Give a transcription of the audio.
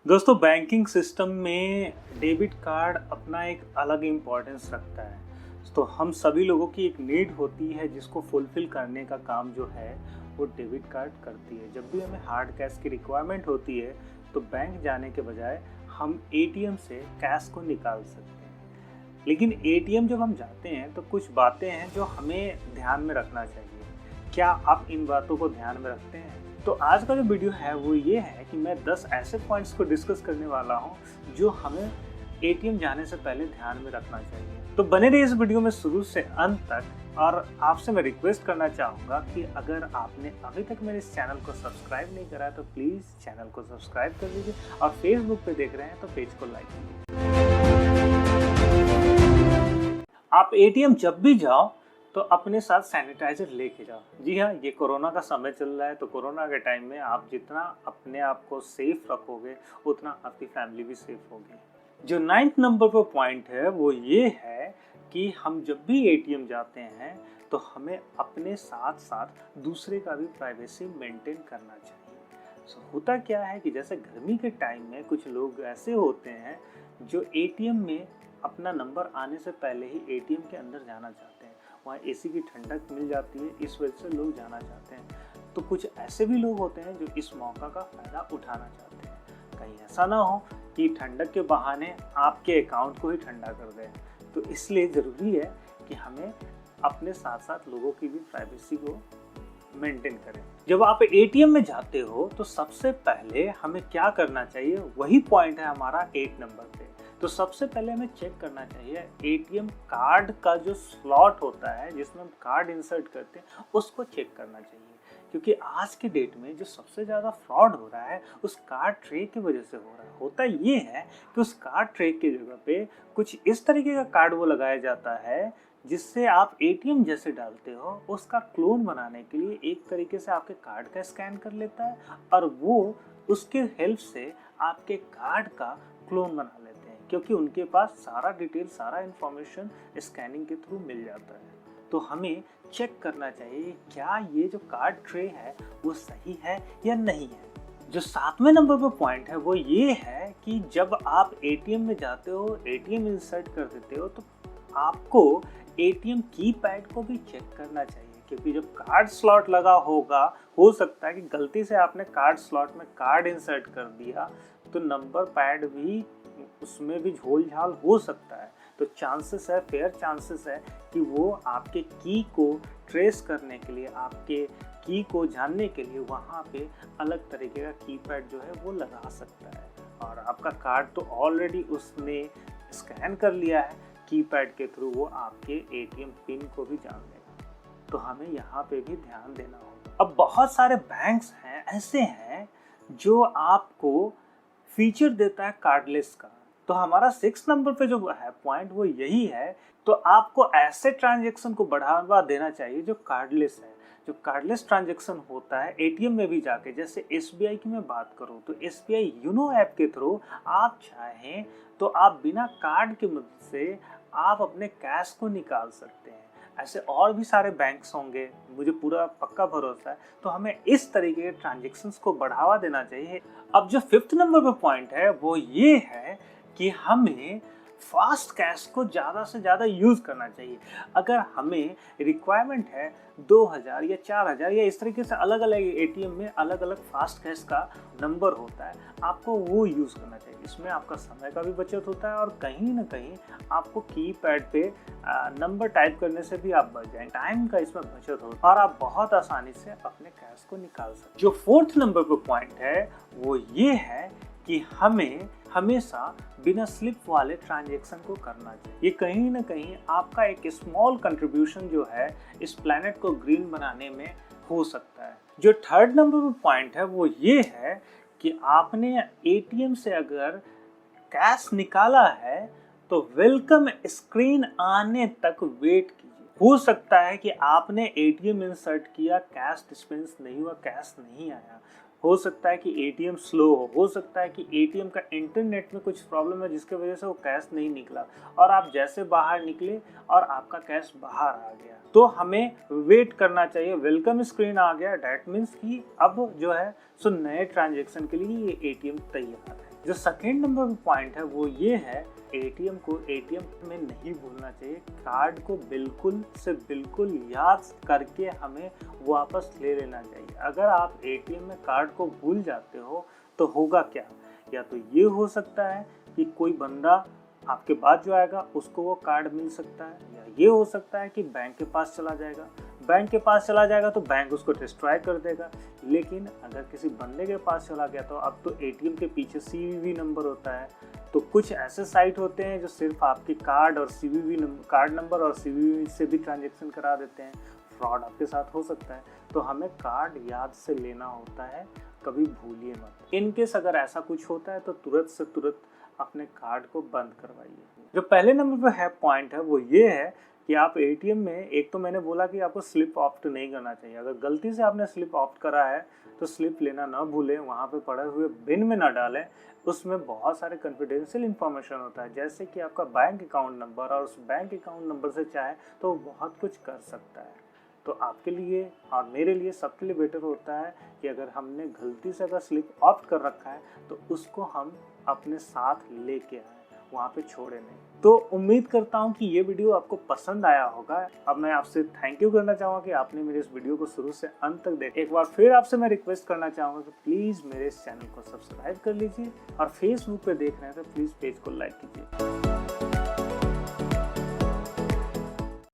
दोस्तों banking system में debit card अपना एक अलग इम्पोर्टेंस रखता है। तो हम सभी लोगों की एक नीड होती है जिसको फुलफिल करने का काम जो है वो डेबिट कार्ड करती है। जब भी हमें हार्ड कैश की रिक्वायरमेंट होती है तो बैंक जाने के बजाय हम एटीएम से कैश को निकाल सकते हैं। लेकिन एटीएम जब हम जाते हैं तो कुछ बातें हैं जो हमें ध्यान में रखना चाहिए। क्या आप इन बातों को ध्यान में रखते हैं? तो आज का जो वीडियो है वो ये है कि मैं 10 ऐसे पॉइंट्स को डिस्कस करने वाला हूँ जो हमें एटीएम जाने से पहले ध्यान में रखना चाहिए। तो बने रहिए इस वीडियो में शुरू से अंत तक। और आपसे मैं रिक्वेस्ट करना चाहूँगा कि अगर आपने अभी तक मेरे इस चैनल को सब्सक्राइब नहीं करा है तो प्लीज़ चैनल को सब्सक्राइब कर लीजिए और फेसबुक पे देख रहे हैं तो पेज को लाइक कीजिए। आप एटीएम जब भी जाओ तो अपने साथ सैनिटाइजर लेके जाओ। जी हाँ, ये कोरोना का समय चल रहा है तो कोरोना के टाइम में आप जितना अपने आप को सेफ रखोगे उतना आपकी फैमिली भी सेफ होगी। जो 9th नंबर पर पॉइंट है वो ये है कि हम जब भी एटीएम जाते हैं तो हमें अपने साथ साथ दूसरे का भी प्राइवेसी मेंटेन करना चाहिए। होता क्या है कि जैसे गर्मी के टाइम में कुछ लोग ऐसे होते हैं जो एटीएम में अपना नंबर आने से पहले ही एटीएम के अंदर जाना चाहते हैं। वहाँ एसी की ठंडक मिल जाती है, इस वजह से लोग जाना चाहते हैं। तो कुछ ऐसे भी लोग होते हैं जो इस मौका का फ़ायदा उठाना चाहते हैं। कहीं ऐसा ना हो कि ठंडक के बहाने आपके अकाउंट को ही ठंडा कर दें। तो इसलिए ज़रूरी है कि हमें अपने साथ साथ लोगों की भी प्राइवेसी को मेंटेन करें। जब आप एटीएम में जाते हो तो सबसे पहले हमें क्या करना चाहिए, वही पॉइंट है हमारा 8 नंबर पे। तो सबसे पहले हमें चेक करना चाहिए एटीएम कार्ड का जो स्लॉट होता है जिसमें हम कार्ड इंसर्ट करते हैं उसको चेक करना चाहिए। क्योंकि आज के डेट में जो सबसे ज़्यादा फ्रॉड हो रहा है उस कार्ड ट्रे की वजह से हो रहा है। होता ये है कि उस कार्ड ट्रे की जगह पे कुछ इस तरीके का कार्ड वो लगाया जाता है जिससे आप एटीएम जैसे डालते हो उसका क्लोन बनाने के लिए एक तरीके से आपके कार्ड का स्कैन कर लेता है और वो उसके हेल्प से आपके कार्ड का क्लोन बना लेते हैं। क्योंकि उनके पास सारा डिटेल, सारा इन्फॉर्मेशन स्कैनिंग के थ्रू मिल जाता है। तो हमें चेक करना चाहिए क्या ये जो कार्ड ट्रे है वो सही है या नहीं है। जो 7वें नंबर पर पॉइंट है वो ये है कि जब आप एटीएम में जाते हो, एटीएम इंसर्ट कर देते हो तो आपको एटीएम कीपैड को भी चेक करना चाहिए। क्योंकि जब कार्ड स्लॉट लगा होगा, हो सकता है कि गलती से आपने कार्ड स्लॉट में कार्ड इंसर्ट कर दिया तो नंबर पैड भी उसमें भी झोल झाल हो सकता है। तो चांसेस है, फेयर चांसेस है कि वो आपके की को ट्रेस करने के लिए, आपके की को जानने के लिए वहाँ पे अलग तरीके का कीपैड जो है वो लगा सकता है। और आपका कार्ड तो ऑलरेडी उसने स्कैन कर लिया है कीपैड के थ्रू, वो आपके एटीएम पिन को भी जान लेगा। तो हमें यहाँ पे भी ध्यान देना होगा। अब बहुत सारे बैंक्स हैं ऐसे हैं जो आपको फीचर देता है कार्डलेस का। तो हमारा 6 नंबर पे जो है पॉइंट वो यही है। तो आपको ऐसे ट्रांजैक्शन को बढ़ावा देना चाहिए जो कार्डलेस है। जो कार्डलेस ट्रांजैक्शन होता है एटीएम में भी जाके, जैसे एसबीआई की मैं बात करूं तो एसबीआई यूनो ऐप के थ्रू आप चाहें तो आप बिना कार्ड की मदद से आप अपने कैश को निकाल सकते हैं। ऐसे और भी सारे बैंक्स होंगे, मुझे पूरा पक्का भरोसा है। तो हमें इस तरीके के ट्रांजैक्शंस को बढ़ावा देना चाहिए। अब जो 5th नंबर पर पॉइंट है वो ये है कि हमें फास्ट कैश को ज़्यादा से ज़्यादा यूज़ करना चाहिए। अगर हमें रिक्वायरमेंट है 2000 या 4000 या इस तरीके से अलग अलग एटीएम में अलग अलग फास्ट कैश का नंबर होता है, आपको वो यूज़ करना चाहिए। इसमें आपका समय का भी बचत होता है और कहीं ना कहीं आपको कीपैड पे नंबर टाइप करने से भी आप बच जाएंगे, टाइम का इसमें बचत होता है और आप बहुत आसानी से अपने कैश को निकाल सकते हैं। जो 4th नंबर पर पॉइंट है वो ये है कि हमें हमेशा बिना स्लिप वाले ट्रांजैक्शन को करना चाहिए। ये कहीं ना कहीं आपका एक स्मॉल कंट्रीब्यूशन जो है इस प्लैनेट को ग्रीन बनाने में हो सकता है। जो 3rd नंबर पर पॉइंट है वो ये है कि आपने एटीएम से अगर कैश निकाला है तो वेलकम स्क्रीन आने तक वेट कीजिए। हो सकता है कि आपने एटीएम इंसर्ट किया, कैश डिस्पेंस नहीं हुआ, कैश नहीं आया। हो सकता है कि एटीएम स्लो हो सकता है कि एटीएम का इंटरनेट में कुछ प्रॉब्लम है जिसके वजह से वो कैश नहीं निकला और आप जैसे बाहर निकले और आपका कैश बाहर आ गया। तो हमें वेट करना चाहिए। वेलकम स्क्रीन आ गया, डैट मीन्स कि अब जो है सो नए ट्रांजैक्शन के लिए ये एटीएम तैयार है। जो सेकेंड नंबर पॉइंट है वो ये है, एटीएम को एटीएम में नहीं भूलना चाहिए। कार्ड को बिल्कुल से बिल्कुल याद करके हमें वापस ले लेना चाहिए। अगर आप एटीएम में कार्ड को भूल जाते हो तो होगा क्या, या तो ये हो सकता है कि कोई बंदा आपके बाद जो आएगा उसको वो कार्ड मिल सकता है, या ये हो सकता है कि बैंक के पास चला जाएगा। बैंक के पास चला जाएगा तो बैंक उसको डिस्ट्रॉय कर देगा। लेकिन अगर किसी बंदे के पास चला गया तो अब तो एटीएम के पीछे सीवीवी नंबर होता है। तो कुछ ऐसे साइट होते हैं जो सिर्फ आपके कार्ड और सीवीवी कार्ड नंबर और सीवीवी से भी ट्रांजेक्शन करा देते हैं। फ्रॉड आपके साथ हो सकता है। तो हमें कार्ड याद से लेना होता है, कभी भूलिए मत। इनकेस अगर ऐसा कुछ होता है तो तुरंत से तुरंत अपने कार्ड को बंद करवाइए। जो पहले नंबर पर है पॉइंट है वो ये है कि आप एटीएम में, एक तो मैंने बोला कि आपको स्लिप ऑप्ट नहीं करना चाहिए। अगर गलती से आपने स्लिप ऑप्ट करा है तो स्लिप लेना ना भूलें, वहाँ पे पड़े हुए बिन में ना डालें। उसमें बहुत सारे कॉन्फिडेंशियल इंफॉर्मेशन होता है, जैसे कि आपका बैंक अकाउंट नंबर, और उस बैंक अकाउंट नंबर से चाहे तो बहुत कुछ कर सकता है। तो आपके लिए और मेरे लिए, सबके लिए बेटर होता है कि अगर हमने गलती से अगर स्लिप ऑप्ट कर रखा है तो उसको हम अपने साथ लेके आए, वहाँ पे छोड़े नहीं। तो उम्मीद करता हूँ कि ये वीडियो आपको पसंद आया होगा। अब मैं आपसे थैंक यू करना चाहूँगा कि आपने मेरे इस वीडियो को शुरू से अंत तक देखा। एक बार फिर आपसे मैं रिक्वेस्ट करना चाहूँगा कि प्लीज़ मेरे इस चैनल को सब्सक्राइब कर लीजिए, और फेसबुक पे देख रहे हैं तो प्लीज़ पेज को लाइक कीजिए।